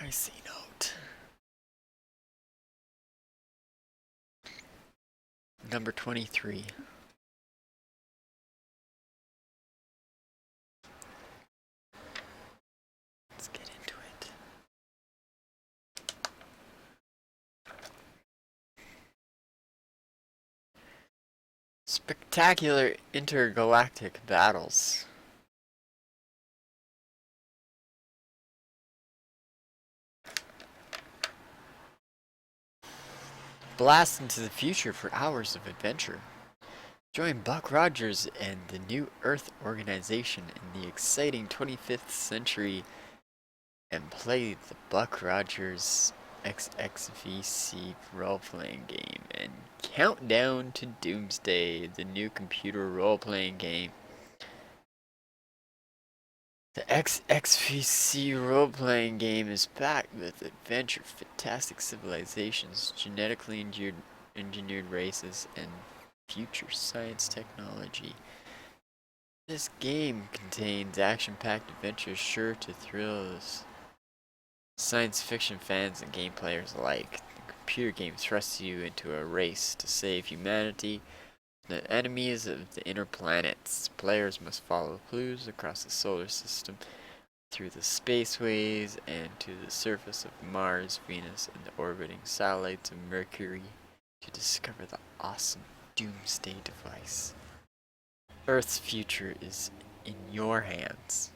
Pricey note. Number 23. Let's get into it. Spectacular intergalactic battles. Blast into the future for hours of adventure. Join Buck Rogers and the New Earth organization in the exciting 25th century and play the Buck Rogers XXVC role-playing game and Countdown to Doomsday, the new computer role-playing game. The XXVC role-playing game is packed with adventure, fantastic civilizations, genetically engineered races, and future science technology. This game contains action-packed adventures sure to thrill science fiction fans and game players alike. The computer game thrusts you into a race to save humanity from the enemies of the inner planets. Players must follow clues across the solar system, through the spaceways, and to the surface of Mars, Venus, and the orbiting satellites of Mercury to discover the awesome Doomsday device. Earth's future is in your hands.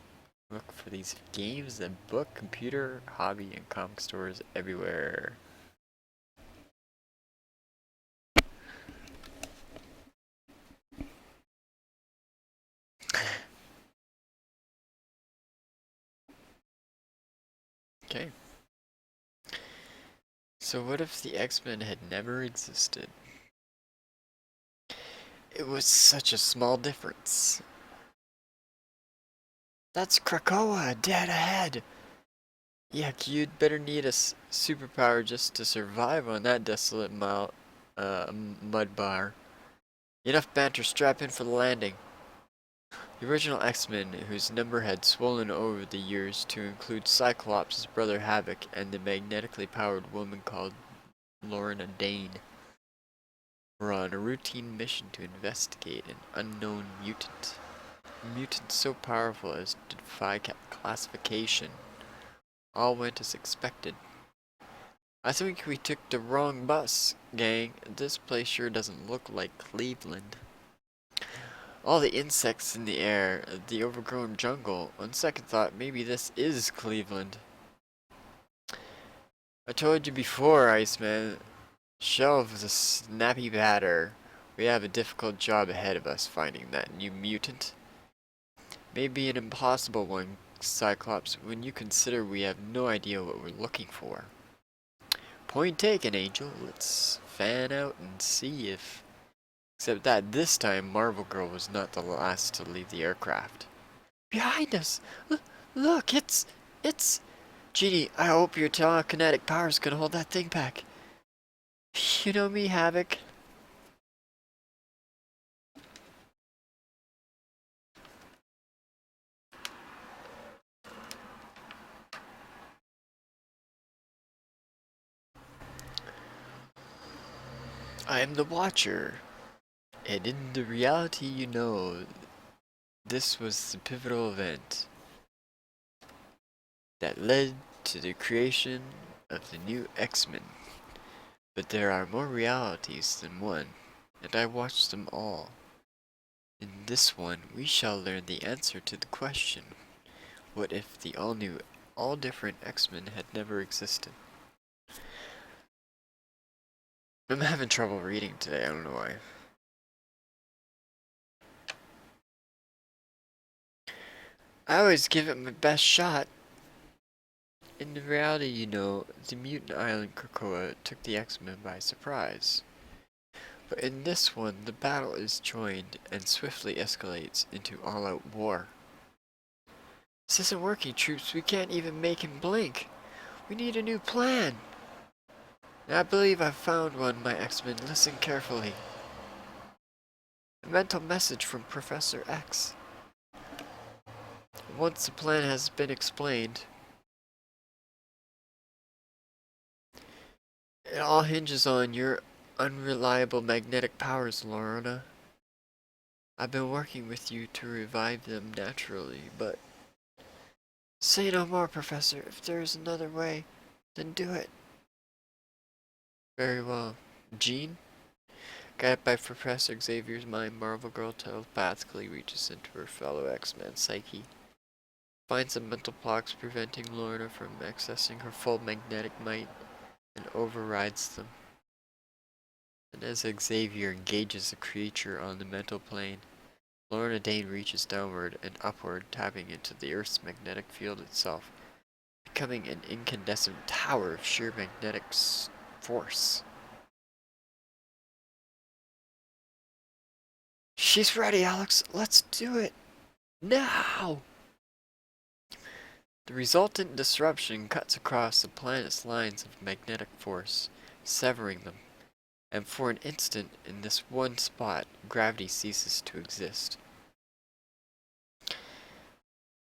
Look for these games at book, computer, hobby, and comic stores everywhere. Okay. So what if the X-Men had never existed? It was such a small difference. That's Krakoa, dead ahead! Yuck, you'd better need a superpower just to survive on that desolate mud bar. Enough banter, strap in for the landing. The original X-Men, whose number had swollen over the years to include Cyclops' brother Havoc and the magnetically powered woman called Lorna Dane, were on a routine mission to investigate an unknown mutant. A mutant so powerful as to defy classification. All went as expected. I think we took the wrong bus, gang. This place sure doesn't look like Cleveland. All the insects in the air, the overgrown jungle. On second thought, maybe this is Cleveland. I told you before, Iceman. Shelf is a snappy batter. We have a difficult job ahead of us finding that new mutant. Maybe an impossible one, Cyclops, when you consider we have no idea what we're looking for. Point taken, Angel. Let's fan out and see if... Except that this time, Marvel Girl was not the last to leave the aircraft. Behind us! Look, it's... Genie, I hope your telekinetic powers can hold that thing back. You know me, Havoc. I am the Watcher. And in the reality you know, this was the pivotal event that led to the creation of the new X-Men. But there are more realities than one, and I watched them all. In this one, we shall learn the answer to the question, what if the all-new, all-different X-Men had never existed? I'm having trouble reading today, I don't know why. I always give it my best shot. In the reality, you know, the mutant island Krakoa took the X-Men by surprise. But in this one, the battle is joined and swiftly escalates into all-out war. This isn't working, troops. We can't even make him blink. We need a new plan. I believe I've found one, my X-Men. Listen carefully. A mental message from Professor X. Once the plan has been explained, It all hinges on your unreliable magnetic powers, Lorna. I've been working with you to revive them naturally, but... Say no more, Professor. If there is another way, then do it. Very well. Jean? Guided by Professor Xavier's mind, Marvel Girl telepathically reaches into her fellow X-Men psyche. Finds the mental blocks preventing Lorna from accessing her full magnetic might, and overrides them. And as Xavier engages the creature on the mental plane, Lorna Dane reaches downward and upward, tapping into the Earth's magnetic field itself, becoming an incandescent tower of sheer magnetic force. She's ready, Alex. Let's do it. Now! The resultant disruption cuts across the planet's lines of magnetic force, severing them, and for an instant, in this one spot, gravity ceases to exist.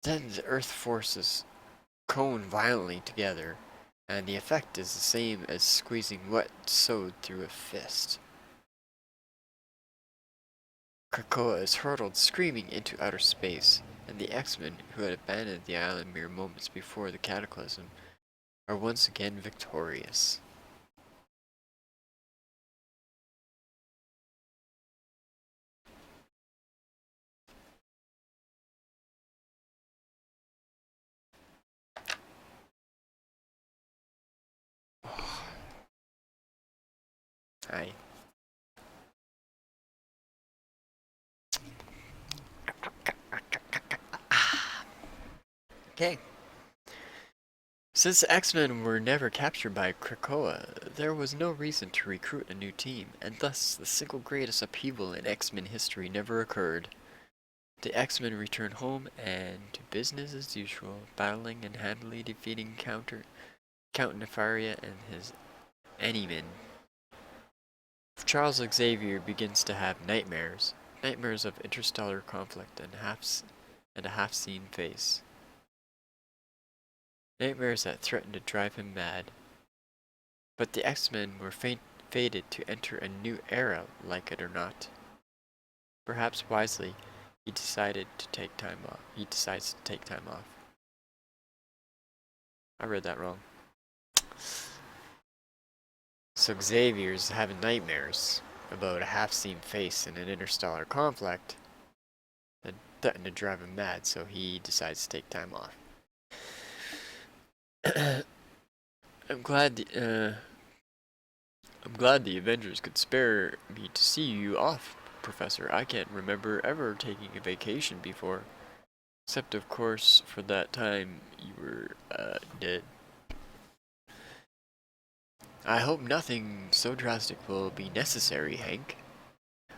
Then the Earth forces cone violently together, and the effect is the same as squeezing wet soda through a fist. Krakoa is hurtled screaming into outer space, and the X-Men, who had abandoned the island mere moments before the cataclysm, are once again victorious. Hi. Okay. Since the X-Men were never captured by Krakoa, there was no reason to recruit a new team, and thus the single greatest upheaval in X-Men history never occurred. The X-Men returned home and to business as usual, battling and handily defeating Count Nefaria and his Anymen. Charles Xavier begins to have nightmares of interstellar conflict and a half-seen face. Nightmares that threatened to drive him mad. But the X-Men were fated to enter a new era, like it or not. Perhaps wisely, he decides to take time off. I read that wrong. So Xavier's having nightmares about a half-seen face in an interstellar conflict that threatened to drive him mad, so he decides to take time off. I'm glad the Avengers could spare me to see you off, Professor. I can't remember ever taking a vacation before. Except, of course, for that time you were, dead. I hope nothing so drastic will be necessary, Hank.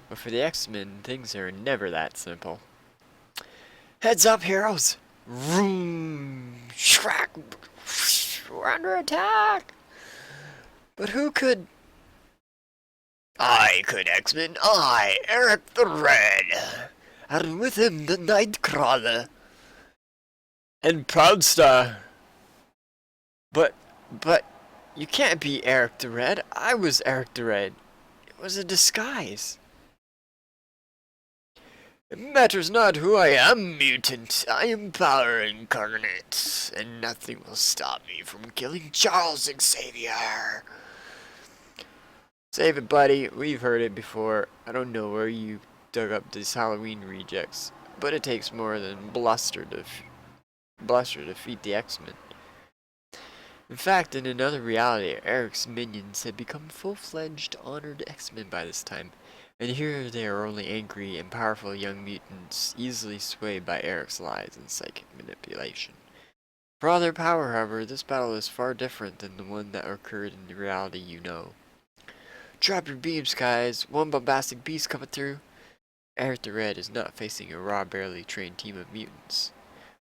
But for the X-Men, things are never that simple. Heads up, heroes! Vroom! Shrek! We're under attack! But who could... I could, X-Men. I, Eric the Red. And with him the Nightcrawler. And Proudstar. But, you can't be Eric the Red. I was Eric the Red. It was a disguise. It matters not who I am, mutant. I am power incarnate, and nothing will stop me from killing Charles Xavier. Save it, buddy. We've heard it before. I don't know where you dug up these Halloween rejects, but it takes more than bluster to defeat the X-Men. In fact, in another reality, Eric's minions had become full-fledged, honored X-Men by this time, and here they are only angry and powerful young mutants, easily swayed by Eric's lies and psychic manipulation. For all their power, however, this battle is far different than the one that occurred in the reality you know. Drop your beams, guys. One bombastic beast coming through. Eric the Red is not facing a raw, barely trained team of mutants,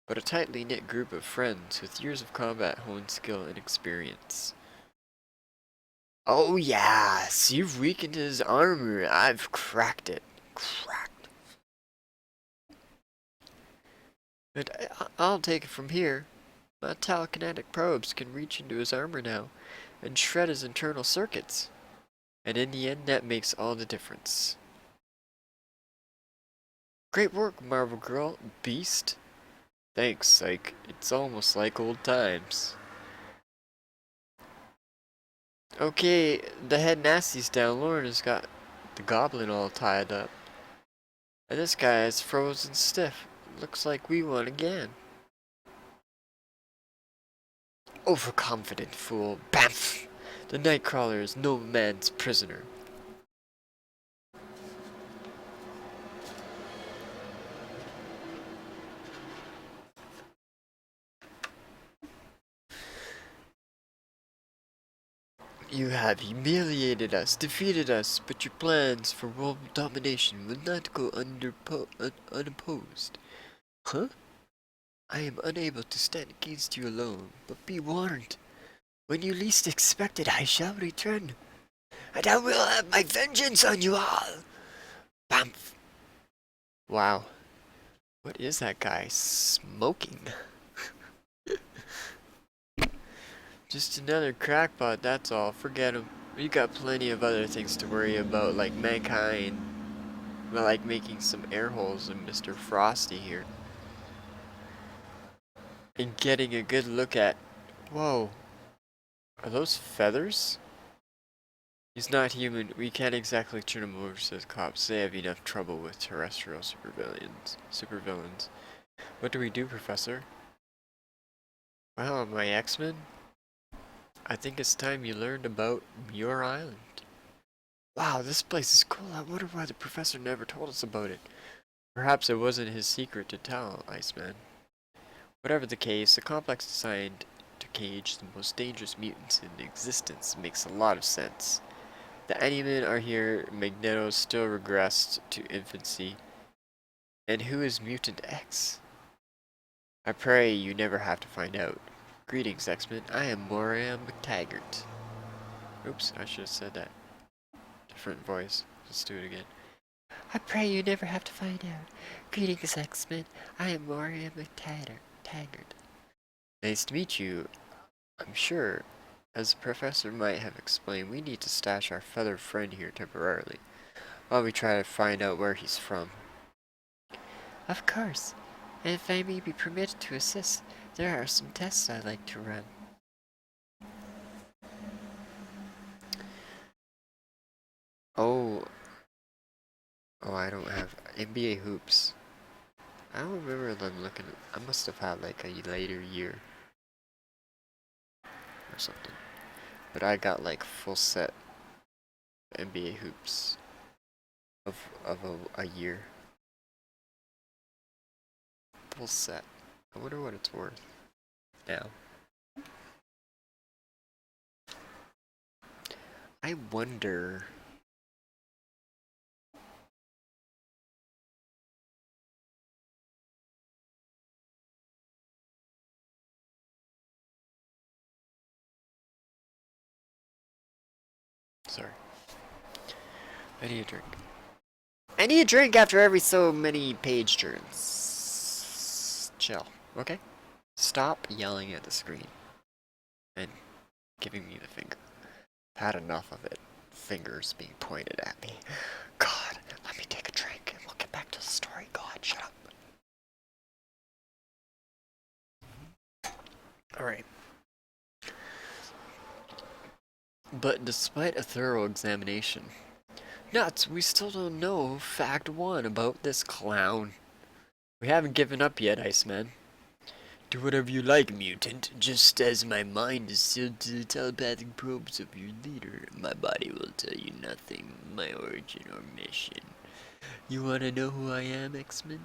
but a tightly knit group of friends with years of combat honed skill and experience. Oh yes, you've weakened his armor. I've cracked it. But I'll take it from here. My telekinetic probes can reach into his armor now, and shred his internal circuits. And in the end, that makes all the difference. Great work, Marvel Girl. Beast. Thanks, Psych. It's almost like old times. Okay, the head nasty's down. Lauren has got the goblin all tied up. And this guy is frozen stiff. Looks like we won again. Overconfident fool. Bamf! The Nightcrawler is no man's prisoner. You have humiliated us, defeated us, but your plans for world domination will not go unopposed. Huh? I am unable to stand against you alone, but be warned. When you least expect it, I shall return. And I will have my vengeance on you all! Bamf! Wow. What is that guy smoking? Just another crackpot, that's all. Forget him. We got plenty of other things to worry about, like mankind. Well, like making some air holes in Mr. Frosty here. And getting a good look at... Whoa. Are those feathers? He's not human. We can't exactly turn him over to the cops. They have enough trouble with terrestrial supervillains. What do we do, Professor? Well, my X-Men? I think it's time you learned about Muir Island. Wow, this place is cool. I wonder why the professor never told us about it. Perhaps it wasn't his secret to tell, Iceman. Whatever the case, the complex designed to cage the most dangerous mutants in existence makes a lot of sense. The Animen are here, Magneto still regressed to infancy. And who is Mutant X? I pray you never have to find out. Greetings, X-Men. I am Moira McTaggart. Oops, I should have said that. Different voice. Let's do it again. I pray you never have to find out. Greetings, X-Men. I am Moira McTaggart. Nice to meet you. I'm sure, as the professor might have explained, we need to stash our feathered friend here temporarily, while we try to find out where he's from. Of course. And if I may be permitted to assist, there are some tests I'd like to run. Oh, I don't have NBA hoops. I don't remember them looking. I must have had like a later year or something. But I got like full set NBA hoops of a year. Full set. I wonder what it's worth now. I wonder. Sorry. I need a drink. I need a drink after every so many page turns. Chill, okay? Stop yelling at the screen and giving me the finger. I've had enough of it. Fingers being pointed at me. God, let me take a drink and we'll get back to the story. God, shut up. Alright. But despite a thorough examination, nuts, we still don't know fact one about this clown. We haven't given up yet, Iceman. Do whatever you like, mutant. Just as my mind is sealed to the telepathic probes of your leader, my body will tell you nothing, my origin or mission. You wanna know who I am, X-Men?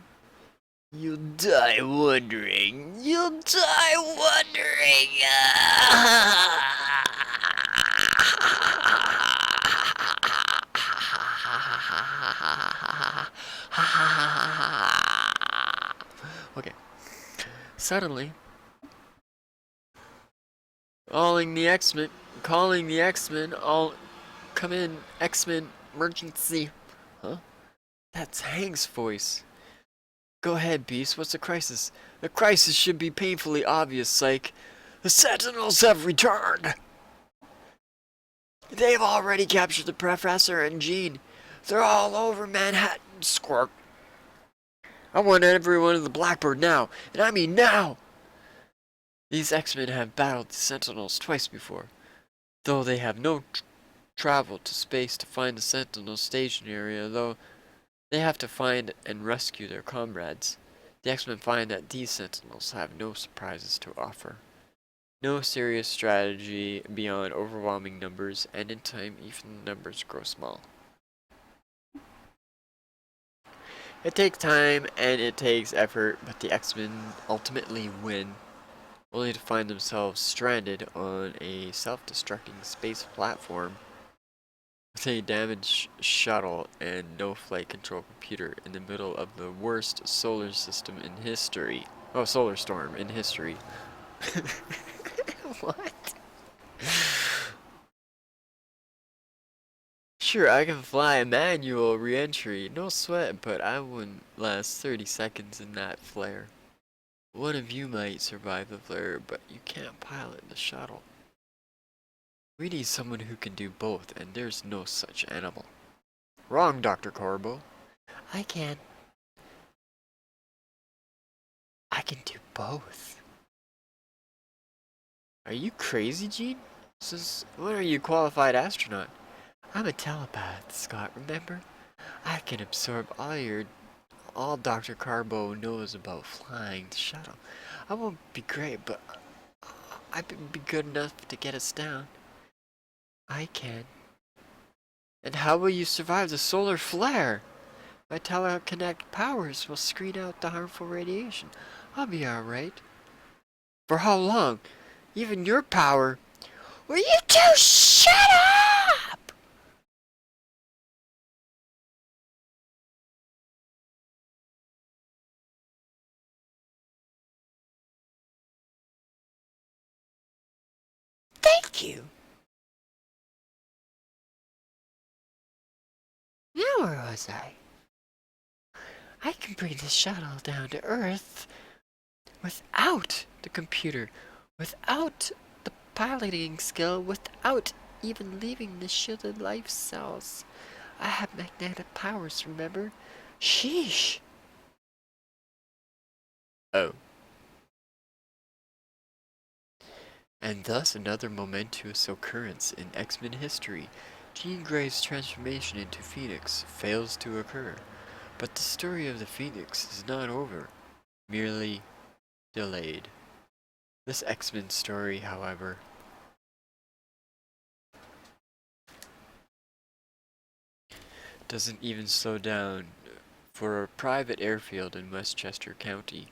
You'll die wondering. You'll die wondering. Okay. Suddenly, calling the X-Men, all come in, X-Men, emergency. Huh? That's Hank's voice. Go ahead, Beast, what's the crisis? The crisis should be painfully obvious, Psych. The Sentinels have returned! They've already captured the Professor and Jean. They're all over Manhattan, Squirk. I want everyone in the Blackbird now, and I mean now! These X-Men have battled the Sentinels twice before, though they have no traveled to space to find the Sentinel station area, though they have to find and rescue their comrades. The X-Men find that these Sentinels have no surprises to offer. No serious strategy beyond overwhelming numbers, and in time even the numbers grow small. It takes time and it takes effort, but the X-Men ultimately win, only to find themselves stranded on a self-destructing space platform with a damaged shuttle and no flight control computer in the middle of the worst solar system in history. Oh, solar storm in history. What? Sure, I can fly a manual re-entry, no sweat, but I wouldn't last 30 seconds in that flare. One of you might survive the flare, but you can't pilot the shuttle. We need someone who can do both, and there's no such animal. Wrong, Dr. Corbo. I can. I can do both. Are you crazy, Gene? Since when are you a qualified astronaut? I'm a telepath, Scott, remember? I can absorb all Dr. Carbo knows about flying the shuttle. I won't be great, but I can be good enough to get us down. I can. And how will you survive the solar flare? My telekinetic powers will screen out the harmful radiation. I'll be alright. For how long? Even your power. Will you two shut up? Thank you. Now where was I? I can bring the shuttle down to Earth without the computer, without the piloting skill, without even leaving the shielded life cells. I have magnetic powers, remember? Sheesh. Oh. And thus another momentous occurrence in X-Men history. Jean Grey's transformation into Phoenix fails to occur. But the story of the Phoenix is not over, merely delayed. This X-Men story, however, doesn't even slow down for a private airfield in Westchester County.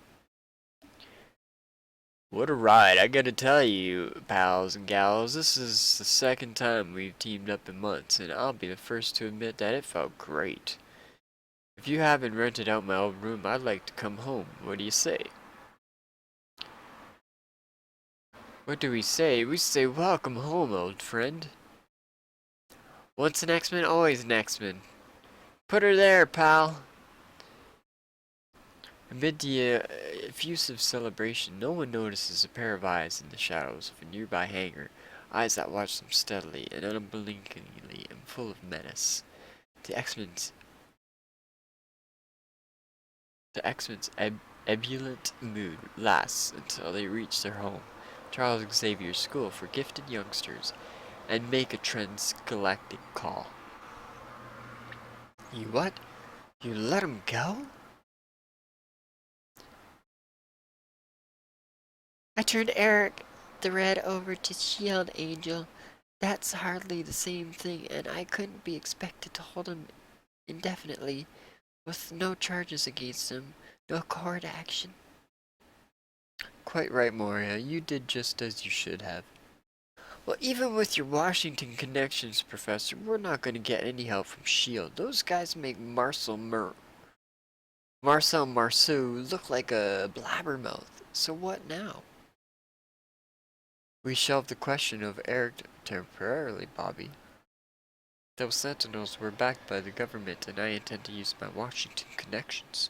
What a ride, I gotta tell you, pals and gals, this is the second time we've teamed up in months, and I'll be the first to admit that it felt great. If you haven't rented out my old room, I'd like to come home. What do you say? What do we say? We say welcome home, old friend. Once an X-Men, always an X-Men. Put her there, pal. Amid the effusive celebration, no one notices a pair of eyes in the shadows of a nearby hangar, eyes that watch them steadily and unblinkingly and full of menace. The X-Men's ebullient mood lasts until they reach their home, Charles Xavier's School for Gifted Youngsters, and make a transgalactic call. You what? You let him go? I turned Eric the Red over to Shield, Angel. That's hardly the same thing, and I couldn't be expected to hold him indefinitely, with no charges against him, no court action. Quite right, Moria. You did just as you should have. Well, even with your Washington connections, Professor, we're not going to get any help from S.H.I.E.L.D. Those guys make Marcel Marceau look like a blabbermouth. So what now? We shelved the question of Eric temporarily, Bobby. Those Sentinels were backed by the government, and I intend to use my Washington connections,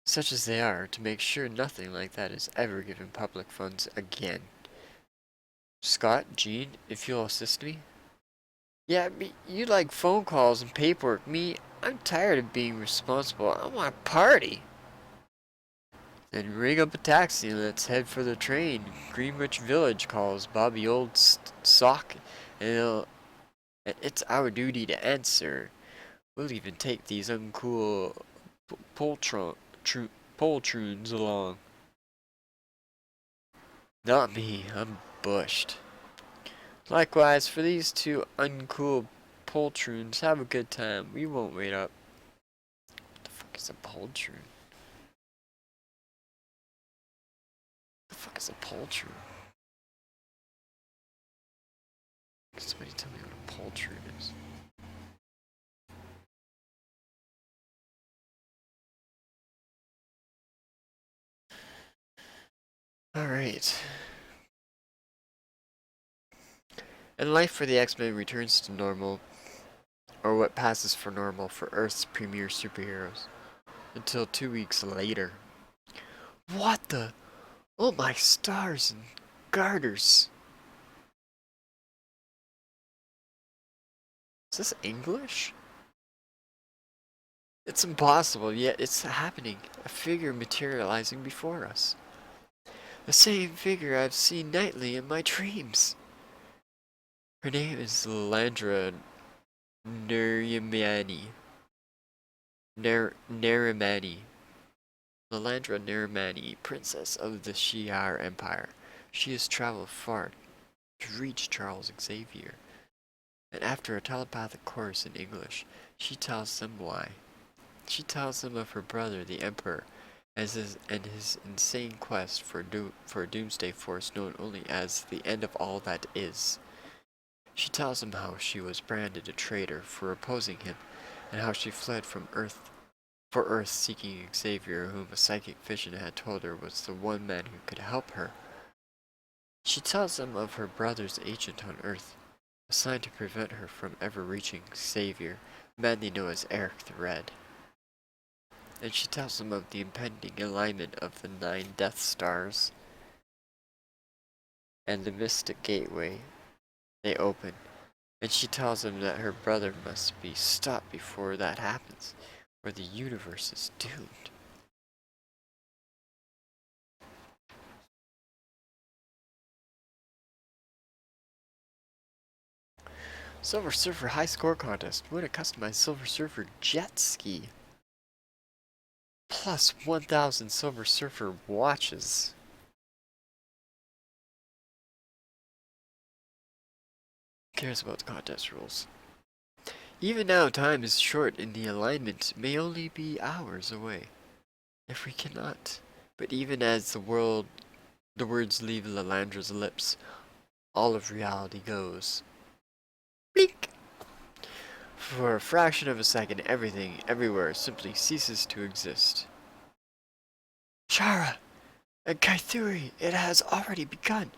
such as they are, to make sure nothing like that is ever given public funds again. Scott, Jean, if you'll assist me. Yeah, you like phone calls and paperwork. Me, I'm tired of being responsible. I want to party. Then ring up a taxi and let's head for the train. Greenwich Village calls Bobby Old Sock, and it's our duty to answer. We'll even take these uncool poltroons along. Not me, I'm bushed. Likewise, for these two uncool poltroons, have a good time. We won't wait up. What the fuck is a poltroon? What the fuck is a poltroon? Can somebody tell me what a poltroon is? Alright. And life for the X-Men returns to normal, or what passes for normal for Earth's premier superheroes, until 2 weeks later. What the? Oh my stars and garters. Is this English? It's impossible, yet it's happening. A figure materializing before us. The same figure I've seen nightly in my dreams. Her name is Landra Narimani. Narimani. Lalandra Narimani, princess of the Shi'ar Empire. She has traveled far to reach Charles Xavier, and after a telepathic course in English, she tells them why. She tells them of her brother, the Emperor, and his insane quest for a doomsday force known only as the end of all that is. She tells him how she was branded a traitor for opposing him, and how she fled from Earth seeking Xavier, whom a psychic vision had told her was the one man who could help her. She tells them of her brother's agent on Earth, assigned to prevent her from ever reaching Xavier, a man they know as Eric the Red. And she tells them of the impending alignment of the 9 Death Stars and the Mystic Gateway they open. And she tells them that her brother must be stopped before that happens, or the universe is doomed. Silver Surfer High Score Contest. Win a customized Silver Surfer jet ski. Plus 1,000 Silver Surfer watches. Who cares about the contest rules? Even now, time is short and the alignment may only be hours away. If we cannot. But even as the words leave Lalandra's lips, all of reality goes. Blink! For a fraction of a second, everything, everywhere, simply ceases to exist. Shara! And Kaithuri, it has already begun.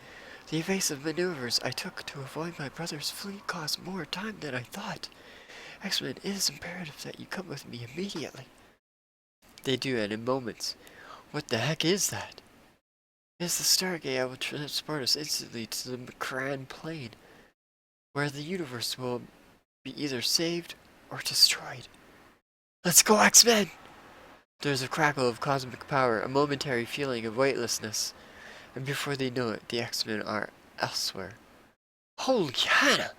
The evasive maneuvers I took to avoid my brother's fleet cost more time than I thought. X-Men, it is imperative that you come with me immediately. They do, and in moments. What the heck is that? It's the Stargate. I will transport us instantly to the Macran Plain, where the universe will be either saved or destroyed. Let's go, X-Men! There's a crackle of cosmic power, a momentary feeling of weightlessness, and before they know it, the X-Men are elsewhere. Holy Hannah!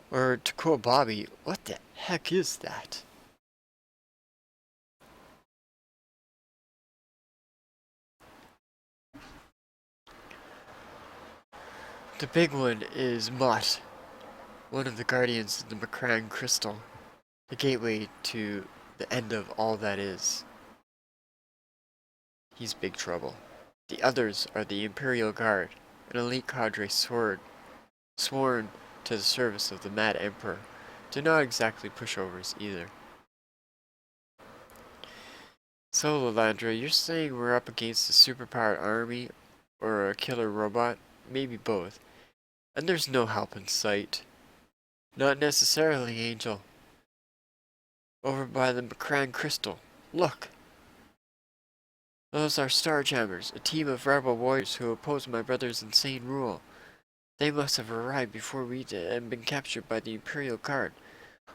Or to quote Bobby, what the heck is that? The big one is Mutt, one of the guardians of the Macran Crystal, the gateway to the end of all that is. He's big trouble. The others are the Imperial Guard, an elite cadre sworn to the service of the Mad Emperor. They're not exactly pushovers either. So, Lalandra, you're saying we're up against a superpowered army or a killer robot? Maybe both. And there's no help in sight. Not necessarily, Angel. Over by the Macran Crystal. Look! Those are Starjammers, a team of rebel warriors who oppose my brother's insane rule. They must have arrived before we did and been captured by the Imperial Guard.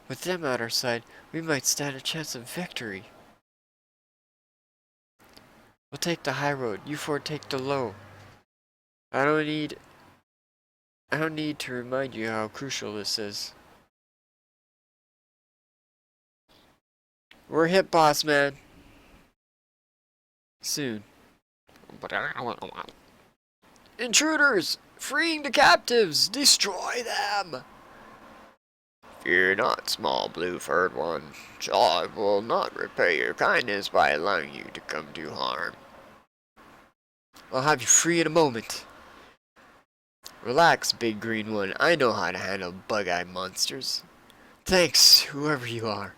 With them at our side, we might stand a chance of victory. We'll take the high road. You four take the low. I don't need to remind you how crucial this is. We're hit, boss man. Soon. Intruders! Freeing the captives! Destroy them! Fear not, small blue-furred one. I will not repay your kindness by allowing you to come to harm. I'll have you free in a moment. Relax, big green one. I know how to handle bug-eye monsters. Thanks, whoever you are.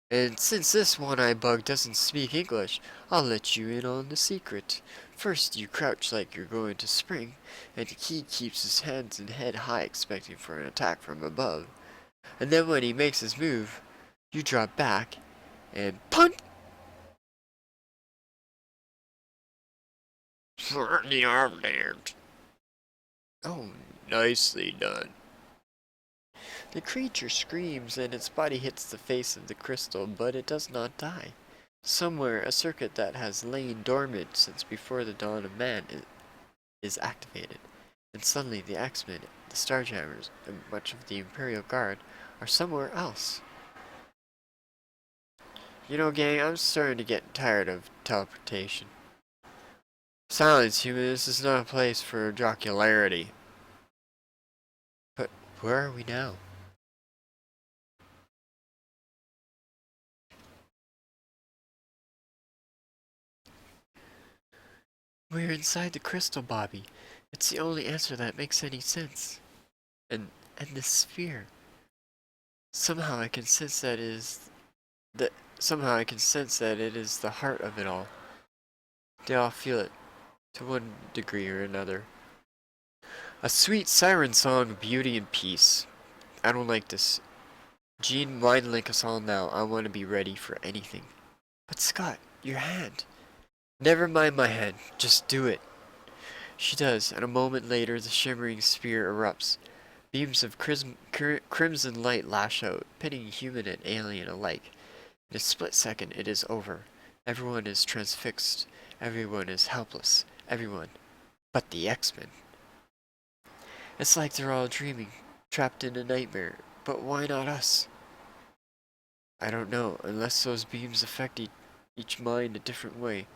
And since this one-eyed bug doesn't speak English, I'll let you in on the secret. First, you crouch like you're going to spring, and he keeps his hands and head high expecting for an attack from above. And then when he makes his move, you drop back and punch! Oh, nicely done. The creature screams and its body hits the face of the crystal, but it does not die. Somewhere, a circuit that has lain dormant since before the dawn of man is activated, and suddenly the X-Men, the Starjammers, and much of the Imperial Guard are somewhere else. You know, gang, I'm starting to get tired of teleportation. Silence, human, this is not a place for jocularity. But where are we now? We're inside the crystal, Bobby. It's the only answer that makes any sense. And the sphere. Somehow I can sense that it is the heart of it all. They all feel it, to one degree or another. A sweet siren song of beauty and peace. I don't like this. Jean, mind link us all now. I want to be ready for anything. But Scott, your hand. Never mind my hand. Just do it. She does, and a moment later the shimmering sphere erupts. Beams of crimson light lash out, pitting human and alien alike. In a split second, it is over. Everyone is transfixed. Everyone is helpless. Everyone. But the X-Men. It's like they're all dreaming, trapped in a nightmare. But why not us? I don't know, unless those beams affect each mind a different way,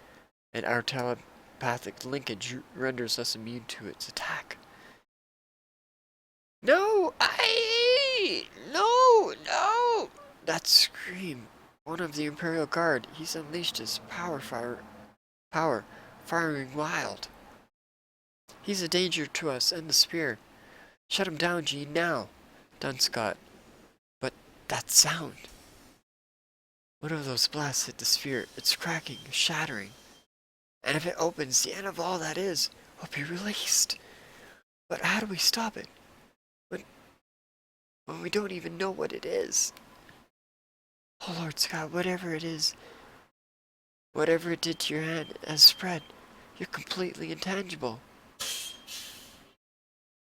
and our telepathic linkage renders us immune to its attack. No! No! That scream. One of the Imperial Guard. He's unleashed his power, firing wild. He's a danger to us and the spear. Shut him down, Jean, now. Done, Scott. But that sound. One of those blasts hit the sphere. It's cracking, shattering. And if it opens, the end of all that is will be released. But how do we stop it? When we don't even know what it is? Oh Lord Scott, whatever it is, whatever it did to your hand has spread. You're completely intangible.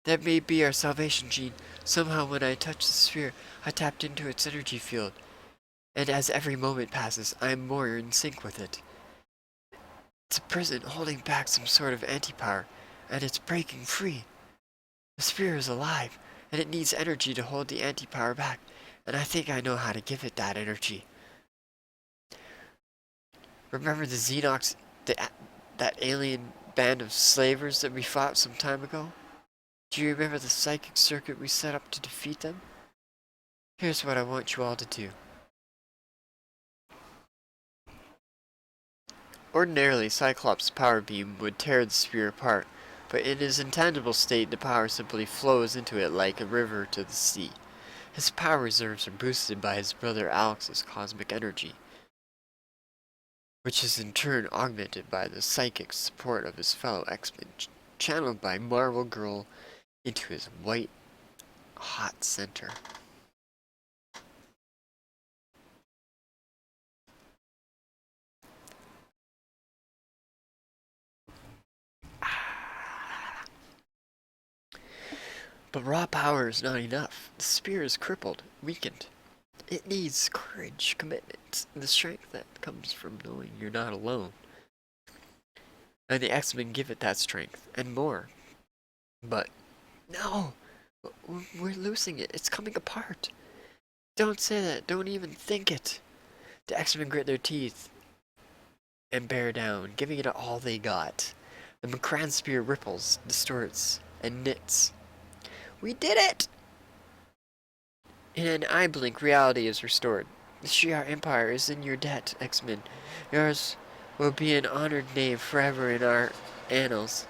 That may be our salvation, Jean. Somehow when I touched the sphere, I tapped into its energy field. And as every moment passes, I am more in sync with it. It's a prison holding back some sort of anti-power, and it's breaking free. The sphere is alive, and it needs energy to hold the anti-power back, and I think I know how to give it that energy. Remember the Xenox, that alien band of slavers that we fought some time ago? Do you remember the psychic circuit we set up to defeat them? Here's what I want you all to do. Ordinarily, Cyclops' power beam would tear the sphere apart, but in his intangible state, the power simply flows into it like a river to the sea. His power reserves are boosted by his brother Alex's cosmic energy, which is in turn augmented by the psychic support of his fellow X-Men, channeled by Marvel Girl into his white, hot center. But raw power is not enough. The spear is crippled, weakened. It needs courage, commitment, and the strength that comes from knowing you're not alone. And the X-Men give it that strength, and more. But, no! We're losing it. It's coming apart. Don't say that. Don't even think it. The X-Men grit their teeth and bear down, giving it all they got. The McCran spear ripples, distorts, and knits. We did it! In an eye blink, reality is restored. The Shi'ar Empire is in your debt, X-Men. Yours will be an honored name forever in our annals.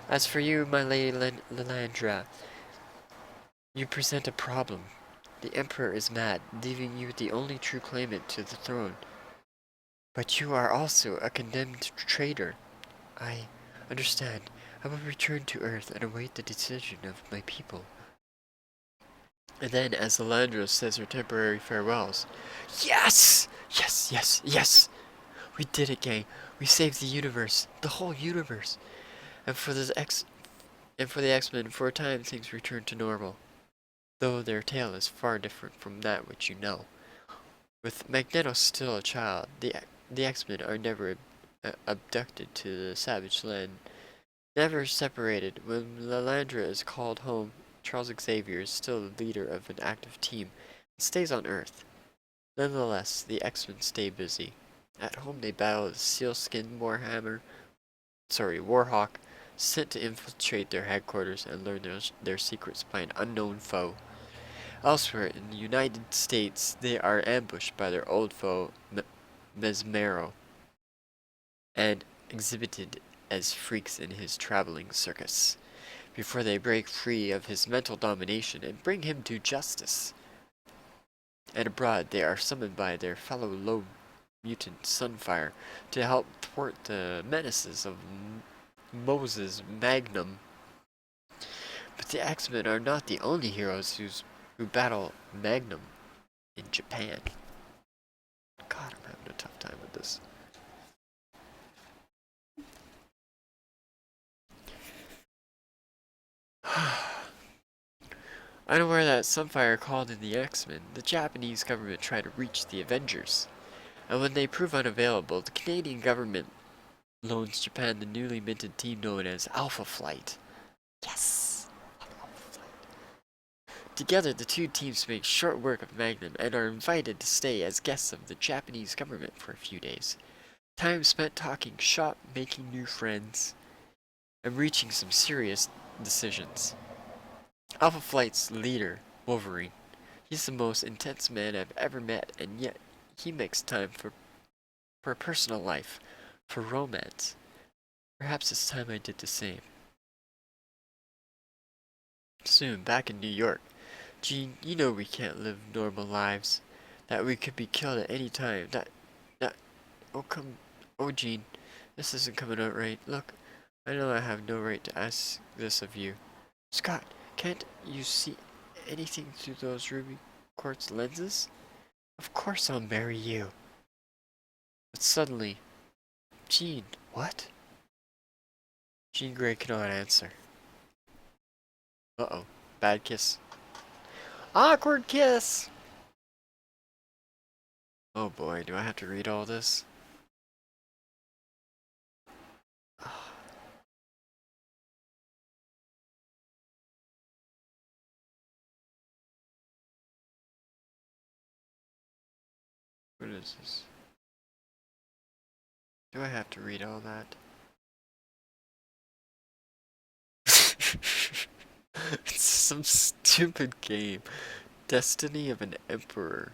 As for you, my lady Lilandra, you present a problem. The Emperor is mad, leaving you the only true claimant to the throne. But you are also a condemned traitor. I understand. I will return to Earth and await the decision of my people. And then, as Lilandra says her temporary farewells, yes! Yes, yes, yes! We did it, gang. We saved the universe. The whole universe. And for the X-Men, for a time things return to normal. Though their tale is far different from that which you know. With Magneto still a child, the X-Men are never abducted to the savage land, never separated. When Lilandra is called home, Charles Xavier is still the leader of an active team and stays on Earth. Nonetheless, the X-Men stay busy. At home they battle the sealskin Warhawk, sent to infiltrate their headquarters and learn their secrets by an unknown foe. Elsewhere in the United States, they are ambushed by their old foe, Mesmero, and exhibited as freaks in his traveling circus, before they break free of his mental domination and bring him to justice. And abroad, they are summoned by their fellow low mutant Sunfire to help thwart the menaces of Moses Magnum. But the X-Men are not the only heroes who battle Magnum in Japan. God, I'm having a tough time with this. Unaware that Sunfire called in the X-Men, the Japanese government tried to reach the Avengers. And when they prove unavailable, the Canadian government loans Japan the newly minted team known as Alpha Flight. Yes! Alpha Flight. Together, the two teams make short work of Magnum and are invited to stay as guests of the Japanese government for a few days. Time spent talking shop, making new friends, and reaching some serious decisions. Alpha Flight's leader, Wolverine. He's the most intense man I've ever met, and yet he makes time for a personal life, for romance. Perhaps it's time I did the same. Soon, back in New York. Jean, you know we can't live normal lives. That we could be killed at any time. Oh, Jean, this isn't coming out right. Look, I know I have no right to ask this of you. Scott, can't you see anything through those ruby quartz lenses? Of course I'll marry you. But suddenly, Jean, what? Jean Grey cannot answer. Uh-oh, bad kiss. Awkward kiss! Oh boy, do I have to read all this? What is this? Do I have to read all that? It's some stupid game. Destiny of an Emperor.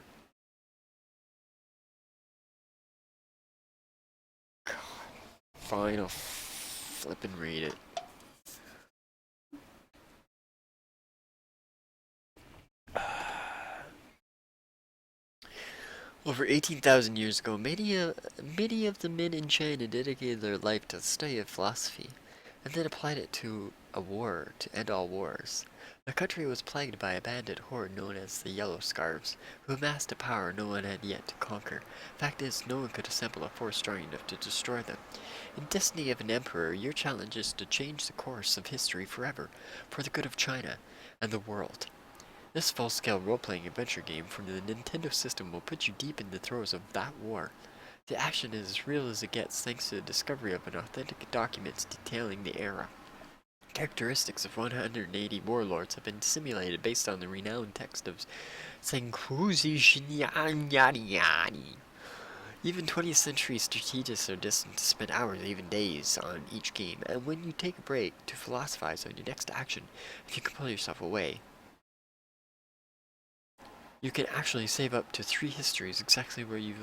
God. Fine, I'll flip and read it. Over 18,000 years ago, many of the men in China dedicated their life to the study of philosophy. and then applied it to a war to end all wars. The country was plagued by a bandit horde known as the Yellow Scarves, who amassed a power no one had yet to conquer. Fact is, no one could assemble a force strong enough to destroy them. In Destiny of an Emperor, your challenge is to change the course of history forever, for the good of China and the world. This full-scale role-playing adventure game from the Nintendo system will put you deep in the throes of that war. The action is as real as it gets thanks to the discovery of an authentic documents detailing the era. Characteristics of 180 warlords have been simulated based on the renowned text of Senkuzi Shinyanyani. Even 20th century strategists are destined to spend hours, even days, on each game, and when you take a break to philosophize on your next action, if you can pull yourself away, you can actually save up to 3 histories exactly where you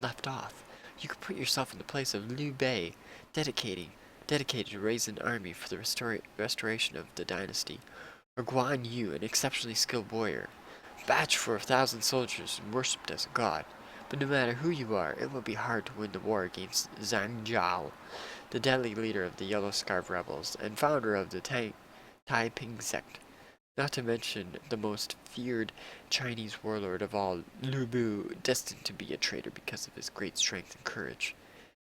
left off. You could put yourself in the place of Liu Bei, dedicated to raise an army for the restoration of the dynasty, or Guan Yu, an exceptionally skilled warrior, batched for 1,000 soldiers and worshipped as a god. But no matter who you are, it will be hard to win the war against Zhang Zhao, the deadly leader of the Yellow Scarf rebels and founder of the Taiping sect. Not to mention the most feared Chinese warlord of all, Lu Bu, destined to be a traitor because of his great strength and courage.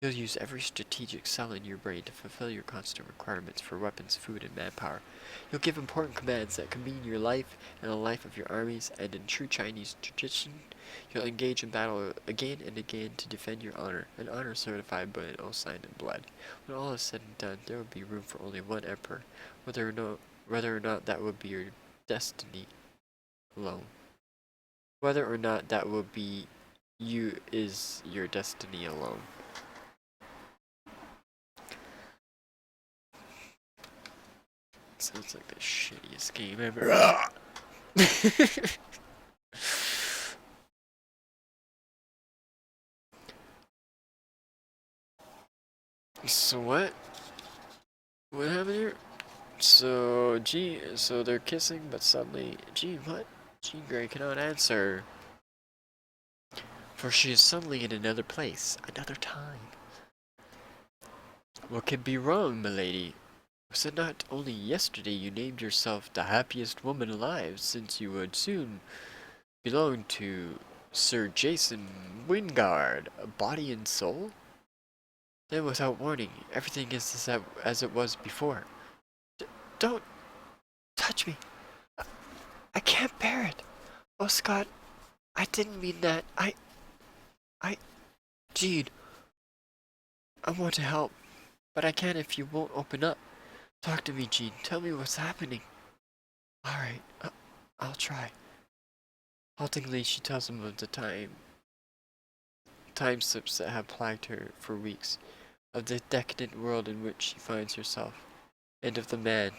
You'll use every strategic cell in your brain to fulfill your constant requirements for weapons, food, and manpower. You'll give important commands that can mean your life and the life of your armies, and in true Chinese tradition, you'll engage in battle again and again to defend your honor, an honor certified by an oath signed in blood. When all is said and done, there will be room for only one emperor, whether or not that would be your destiny alone. Whether or not that will be you is your destiny alone. Sounds like the shittiest game ever. So what? What happened here? So they're kissing, but suddenly, Jean, what? Jean Grey cannot answer, for she is suddenly in another place, another time. What could be wrong, milady? Was it not only yesterday you named yourself the happiest woman alive, since you would soon belong to Sir Jason Wingard, body and soul? Then without warning, everything is as it was before. Don't touch me. I can't bear it. Oh, Scott, I didn't mean that. Jean, I want to help, but I can't if you won't open up. Talk to me, Jean. Tell me what's happening. Alright, I'll try. Haltingly, she tells him of the time slips that have plagued her for weeks, of the decadent world in which she finds herself, and of the man.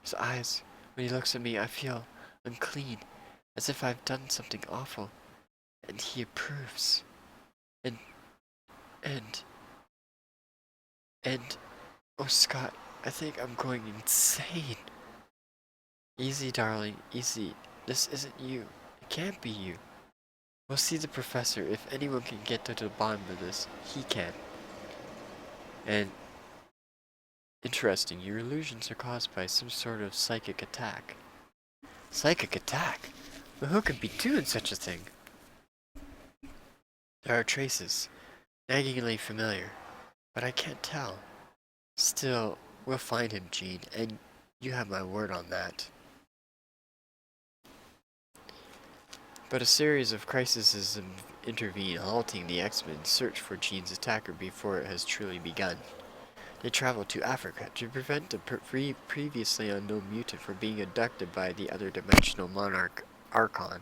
His eyes, when he looks at me, I feel unclean, as if I've done something awful, and he approves. And, oh Scott, I think I'm going insane. Easy, darling, easy. This isn't you. It can't be you. We'll see the professor. If anyone can get to the bottom of this, he can. And interesting, your illusions are caused by some sort of psychic attack. Psychic attack? But who could be doing such a thing? There are traces, naggingly familiar, but I can't tell. Still, we'll find him, Jean, and you have my word on that. But a series of crises intervene, halting the X-Men's search for Jean's attacker before it has truly begun. They travel to Africa to prevent the previously unknown mutant from being abducted by the other dimensional monarch, Archon.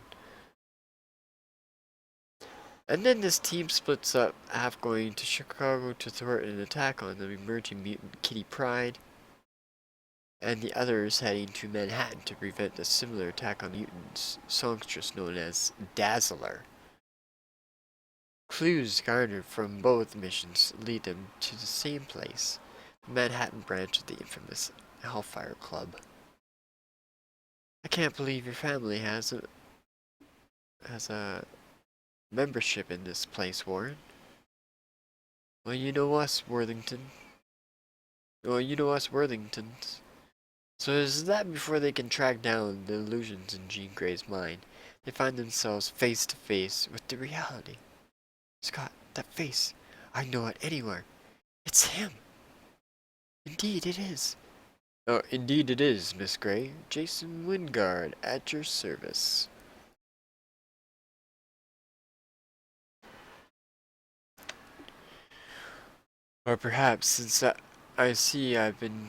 And then this team splits up, half going to Chicago to thwart an attack on the emerging mutant Kitty Pryde, and the others heading to Manhattan to prevent a similar attack on mutants, songstress known as Dazzler. Clues garnered from both missions lead them to the same place, the Manhattan branch of the infamous Hellfire Club. I can't believe your family has a membership in this place, Warren. Well, you know us, Worthington. Well, you know us Worthingtons. So is that before they can track down the illusions in Jean Grey's mind, they find themselves face to face with the reality. Scott, that face. I know it anywhere. It's him. Indeed it is. Oh, indeed it is, Miss Grey. Jason Wingard, at your service. Or perhaps, since I see I've been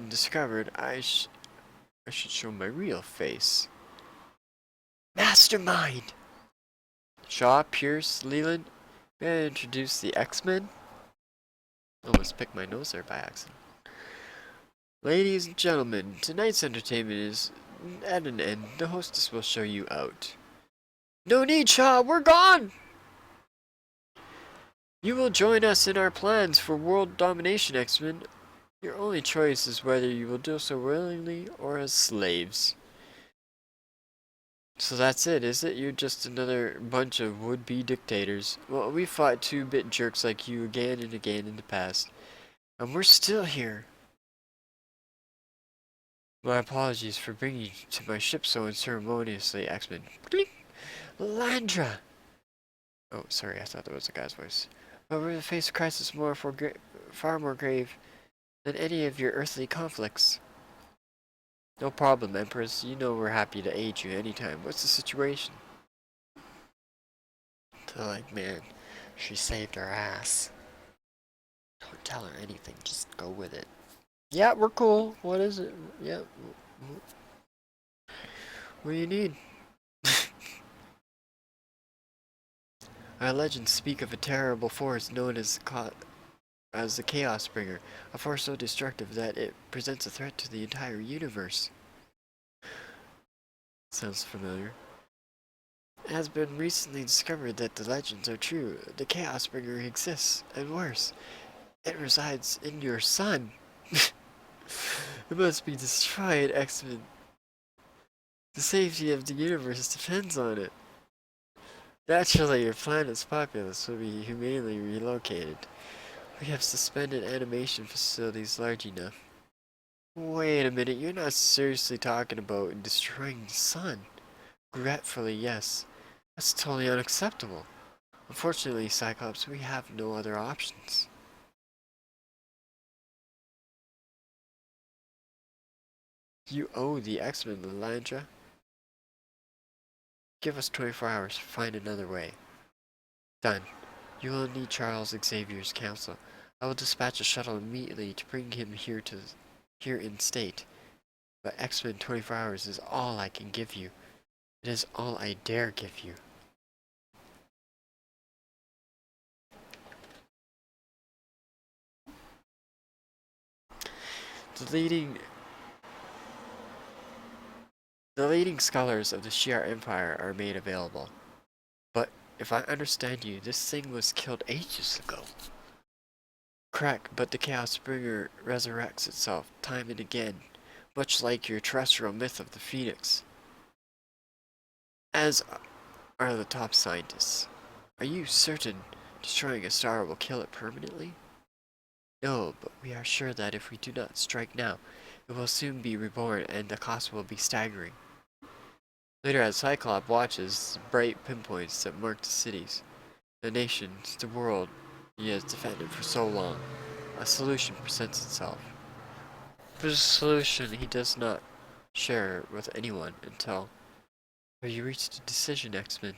discovered, I should show my real face. Mastermind! Shaw, Pierce, Leland, may I introduce the X-Men? Almost picked my nose there by accident. Ladies and gentlemen, tonight's entertainment is at an end. The hostess will show you out. No need, Shaw, we're gone! You will join us in our plans for world domination, X-Men. Your only choice is whether you will do so willingly or as slaves. So that's it, is it? You're just another bunch of would-be dictators. Well, we fought 2-bit jerks like you again and again in the past. And we're still here. My apologies for bringing you to my ship so unceremoniously, X-Men. Landra! Oh, sorry, I thought that was a guy's voice. But we're to face a crisis far more grave than any of your earthly conflicts. No problem, Empress. You know we're happy to aid you anytime. What's the situation? They're like, man, she saved her ass. Don't tell her anything, just go with it. Yeah, we're cool. What is it? Yeah. What do you need? Our legends speak of a terrible force known as the Chaos Bringer, a force so destructive that it presents a threat to the entire universe. Sounds familiar. It has been recently discovered that the legends are true. The Chaos Bringer exists, and worse, it resides in your sun. It must be destroyed, X-Men. The safety of the universe depends on it. Naturally, your planet's populace will be humanely relocated. We have suspended animation facilities large enough. Wait a minute, you're not seriously talking about destroying the sun? Regretfully, yes. That's totally unacceptable. Unfortunately, Cyclops, we have no other options. You owe the X-Men, Lilandra. Give us 24 hours to find another way. Done. You will need Charles Xavier's counsel. I will dispatch a shuttle immediately to bring him here in state. But X-Men 24 hours is all I can give you. It is all I dare give you. The leading scholars of the Shi'ar Empire are made available. But if I understand you, this thing was killed ages ago. Correct, but the Chaos Bringer resurrects itself time and again, much like your terrestrial myth of the Phoenix. As are the top scientists. Are you certain destroying a star will kill it permanently? No, but we are sure that if we do not strike now, it will soon be reborn and the cost will be staggering. Later, as Cyclops watches the bright pinpoints that mark the cities, the nations, the world he has defended for so long, a solution presents itself. But a solution he does not share with anyone until you reached a decision, X-Men.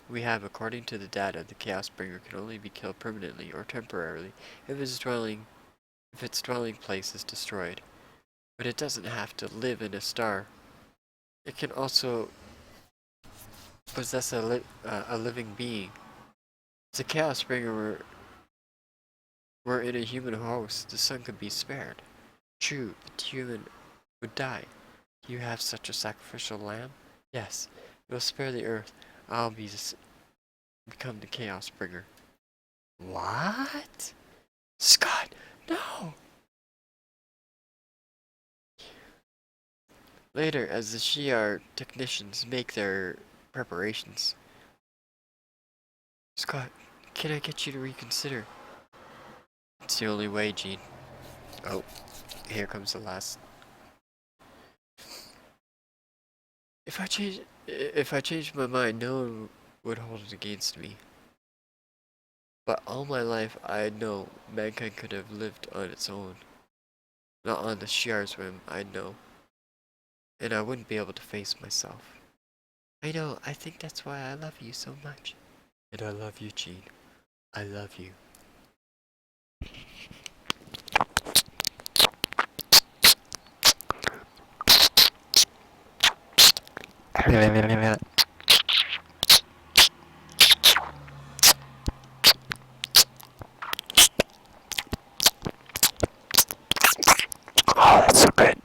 We have, according to the data, the Chaos Bringer can only be killed permanently or temporarily if its dwelling place is destroyed. But it doesn't have to live in a star. It can also possess a living being. If the Chaos Bringer were in a human host, the sun could be spared. True, the human would die. You have such a sacrificial lamb? Yes, it will spare the earth. I'll become the Chaos Bringer. What? Scott, no! Later, as the Shi'ar technicians make their preparations. Scott, can I get you to reconsider? It's the only way, Jean. Oh, here comes the last. If I change my mind, no one would hold it against me. But all my life, I know mankind could have lived on its own. Not on the Shiar's whim, I know. And I wouldn't be able to face myself. I know, I think that's why I love you so much. And I love you, Jean. I love you. Oh, that's so good.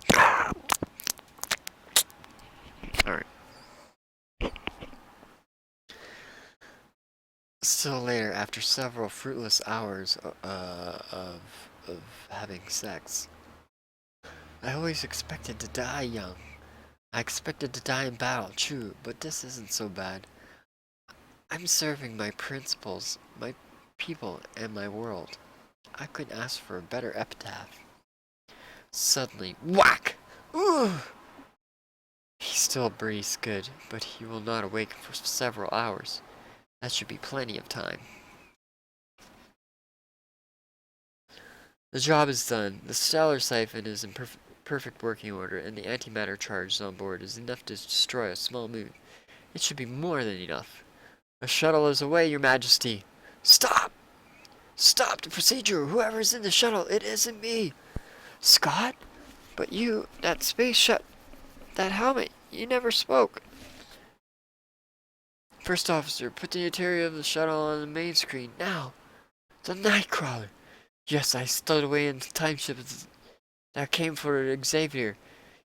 Alright. Still later, after several fruitless hours of having sex, I always expected to die young. I expected to die in battle, true, but this isn't so bad. I'm serving my principles, my people, and my world. I couldn't ask for a better epitaph. Suddenly, whack! Ooh! He still breathes good, but he will not awaken for several hours. That should be plenty of time. The job is done. The stellar siphon is in perfect working order, and the antimatter charge on board is enough to destroy a small moon. It should be more than enough. A shuttle is away, Your Majesty. Stop! Stop the procedure! Whoever's in the shuttle, it isn't me! Scott? But you, that space that helmet, you never spoke. First officer, put the interior of the shuttle on the main screen, now. The Nightcrawler. Yes, I stowed away in the time ship that came for Xavier.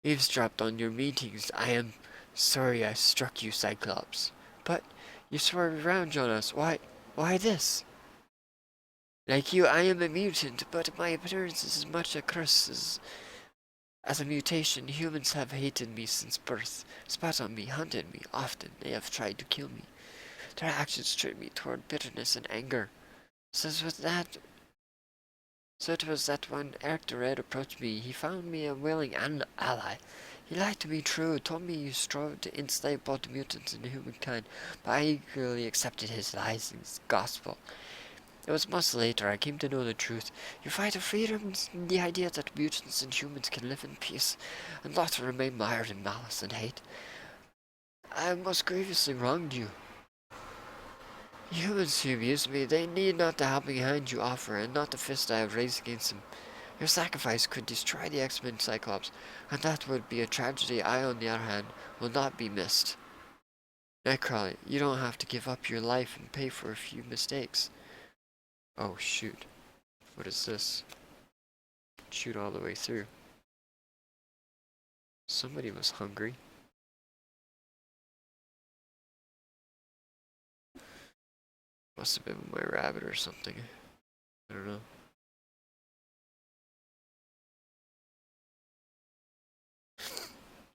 Eavesdropped on your meetings. I am sorry I struck you, Cyclops. But you swerved around on us. Why this? Like you, I am a mutant, but my appearance is as much a curse as a mutation. Humans have hated me since birth, spat on me, hunted me. Often they have tried to kill me. Their actions turned me toward bitterness and anger. So it was that when Eric the Red approached me, he found me a willing ally. He lied to me true, told me you strove to enslave both mutants and humankind, but I eagerly accepted his lies and his gospel. It was much later I came to know the truth. You fight for freedom and the idea that mutants and humans can live in peace, and not to remain mired in malice and hate. I most grievously wronged you. Humans who abuse me, they need not the helping hand you offer, and not the fist I have raised against them. Your sacrifice could destroy the X-Men Cyclops, and that would be a tragedy I, on the other hand, will not be missed. Nightcrawler, you don't have to give up your life and pay for a few mistakes. Oh, shoot. What is this? Shoot all the way through. Somebody was hungry. Must have been my rabbit or something. I don't know.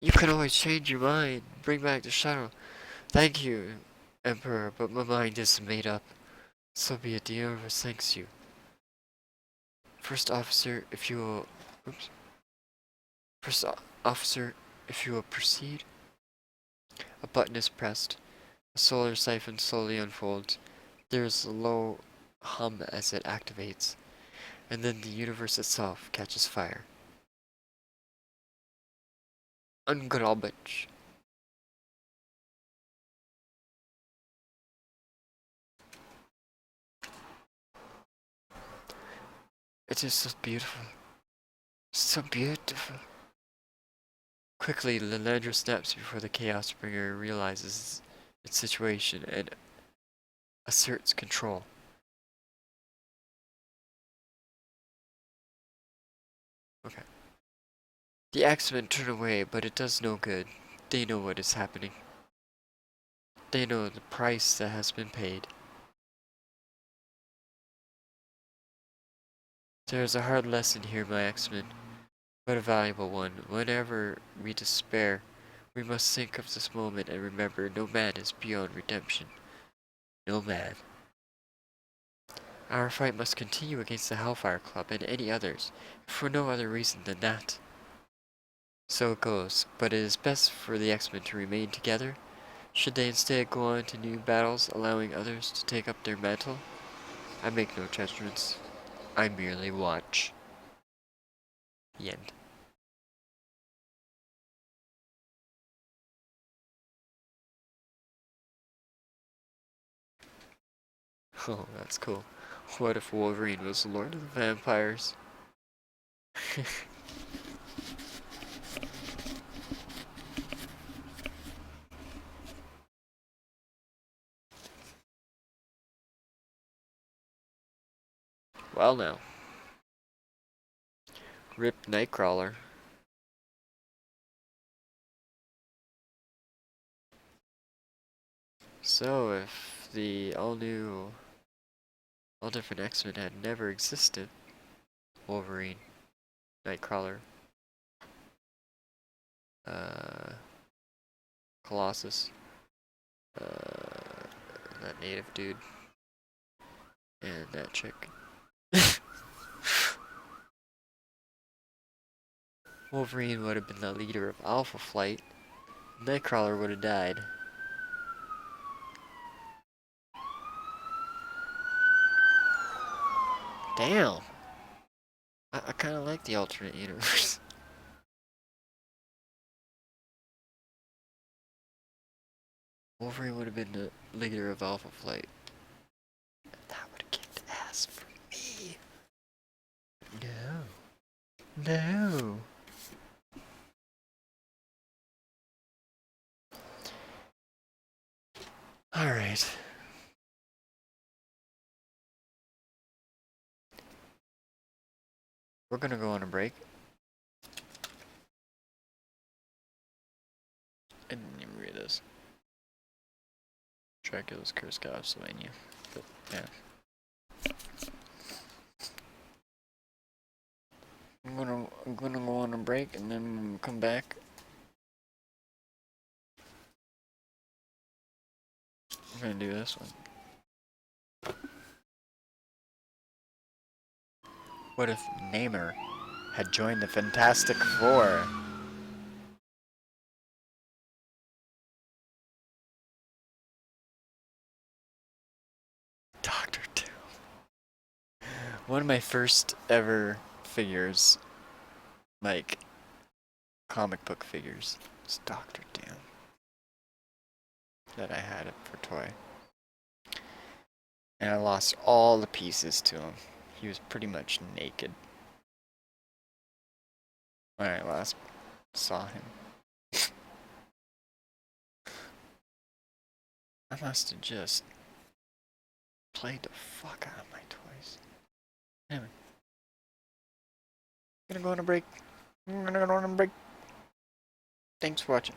You can always change your mind. Bring back the shuttle. Thank you, Emperor, but my mind isn't made up. So be it. The universe thanks you. First officer, if you will... Oops. First officer, if you will proceed. A button is pressed. A solar siphon slowly unfolds. There is a low hum as it activates, and then the universe itself catches fire. Unglaublich. It is so beautiful. So beautiful. Quickly, Lilandra snaps before the Chaos Bringer realizes its situation and asserts control. Okay. The X-Men turn away, but it does no good. They know what is happening. They know the price that has been paid. There is a hard lesson here, my X-Men, but a valuable one. Whenever we despair, we must think of this moment and remember no man is beyond redemption. No man. Our fight must continue against the Hellfire Club and any others, for no other reason than that. So it goes, but it is best for the X-Men to remain together. Should they instead go on to new battles, allowing others to take up their mantle? I make no judgments. I merely watch. The end. Oh, that's cool. What if Wolverine was the Lord of the Vampires? Well now. Rip Nightcrawler. So if the all different X-Men had never existed, Wolverine, Nightcrawler, Colossus, that native dude, and that chick. Wolverine would have been the leader of Alpha Flight. Nightcrawler would have died. Damn. I kind of like the alternate universe. Wolverine would have been the leader of Alpha Flight. That would have kicked ass for me. No. No. Alright. We're gonna go on a break. I didn't even read this. Dracula's Curse, Castlevania. But, yeah. I'm gonna go on a break and then come back. I'm gonna do this one. What if Namor had joined the Fantastic Four? Doctor Doom. One of my first ever figures, like comic book figures, is Doctor Doom. That I had it for toy. And I lost all the pieces to him. He was pretty much naked when I last saw him. I must have just played the fuck out of my toys. Anyway. I'm gonna go on a break. I'm gonna go on a break. Thanks for watching.